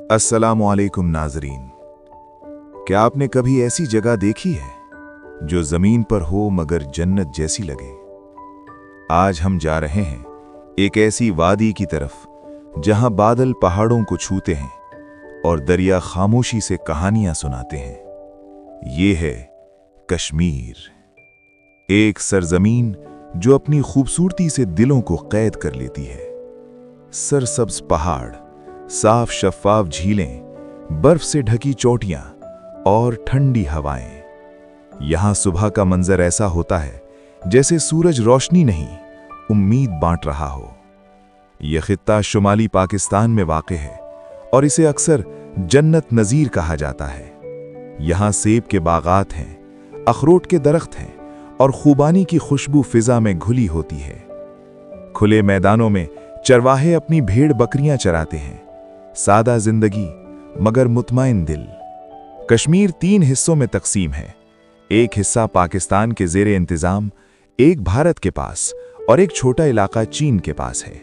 अस्सलामुअलैकुम नाज़रीन। क्या आपने कभी ऐसी जगह देखी है जो ज़मीन पर हो मगर जन्नत जैसी लगे? आज हम जा रहे हैं एक ऐसी वादी की तरफ जहां बादल पहाड़ों को छूते हैं और दरिया खामोशी से कहानियां सुनाते हैं। ये है कश्मीर, एक सरजमीन जो अपनी खूबसूरती से दिलों को कैद कर लेती है। सरसब्ज पहाड़, साफ शफ्फाफ झीलें, बर्फ से ढकी चोटियां और ठंडी हवाएं। यहां सुबह का मंजर ऐसा होता है जैसे सूरज रोशनी नहीं, उम्मीद बांट रहा हो। यह खित्ता शुमाली पाकिस्तान में वाक़ है और इसे अक्सर जन्नत नज़ीर कहा जाता है। यहां सेब के बागात हैं, अखरोट के दरख्त हैं और खूबानी की खुशबू फिजा में घुली होती है। खुले मैदानों में चरवाहे अपनी भेड़ बकरियां चराते हैं। सादा जिंदगी मगर मुतमईन दिल। कश्मीर 3 हिस्सों में तकसीम है। एक हिस्सा पाकिस्तान के ज़ेरे इंतज़ाम, एक भारत के पास और एक छोटा इलाका चीन के पास है।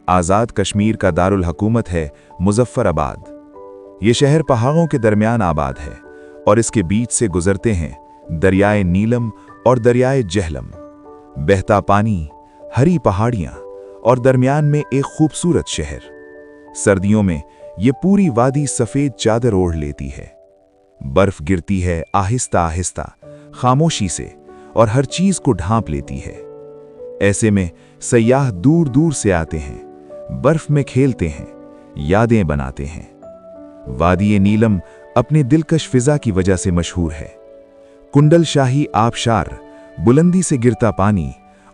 आज़ाद कश्मीर का दारुल हुकूमत है मुज़फ़्फ़राबाद। ये शहर पहाड़ों के दरमियान आबाद है और इसके बीच से गुजरते हैं दरियाए नीलम और दरियाए जहलम। बहता पानी, हरी पहाड़ियाँ और दरमियान में एक खूबसूरत शहर। सर्दियों में ये पूरी वादी सफ़ेद चादर ओढ़ लेती है। बर्फ गिरती है आहिस्ता आहिस्ता, खामोशी से, और हर चीज़ को ढांप लेती है। ऐसे में सयाह दूर दूर से आते हैं, बर्फ में खेलते हैं, यादें बनाते हैं। वादी नीलम अपने दिलकश फिजा की वजह से मशहूर है। कुंडल शाही आबशार, बुलंदी से गिरता पानी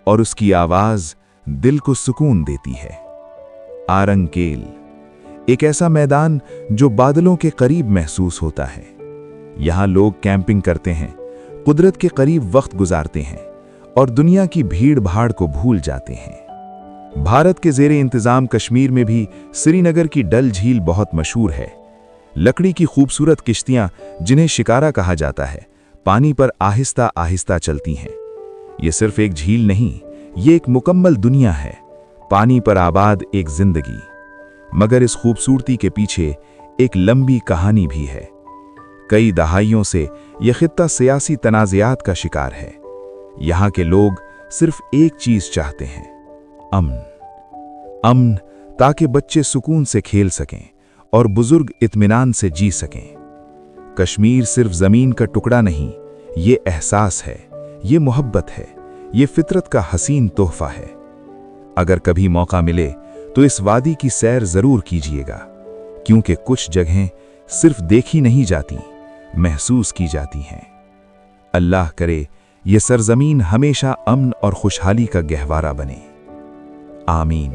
और उसकी आवाज़ दिल को सुकून देती है। आरंगकेल, एक ऐसा मैदान जो बादलों के करीब महसूस होता है। यहाँ लोग कैंपिंग करते हैं, कुदरत के करीब वक्त गुजारते हैं और दुनिया की भीड़ भाड़ को भूल जाते हैं। भारत के ज़ेरे इंतज़ाम कश्मीर में भी श्रीनगर की डल झील बहुत मशहूर है। लकड़ी की खूबसूरत किश्तियाँ, जिन्हें शिकारा कहा जाता है, पानी पर आहिस्ता आहिस्ता चलती हैं। ये सिर्फ एक झील नहीं, ये एक मुकम्मल दुनिया है, पानी पर आबाद एक जिंदगी। मगर इस खूबसूरती के पीछे एक लंबी कहानी भी है। कई दहाइयों से यह खित्ता सियासी तनाज़ात का शिकार है। यहाँ के लोग सिर्फ एक चीज चाहते हैं, अमन। अमन, ताकि बच्चे सुकून से खेल सकें और बुजुर्ग इत्मीनान से जी सकें। कश्मीर सिर्फ जमीन का टुकड़ा नहीं, ये एहसास है, ये मोहब्बत है, ये फितरत का हसीन तोहफा है। अगर कभी मौका मिले तो इस वादी की सैर जरूर कीजिएगा, क्योंकि कुछ जगहें सिर्फ देखी नहीं जाती, महसूस की जाती हैं। अल्लाह करे ये सरजमीन हमेशा अमन और खुशहाली का गहवारा बने। आमीन।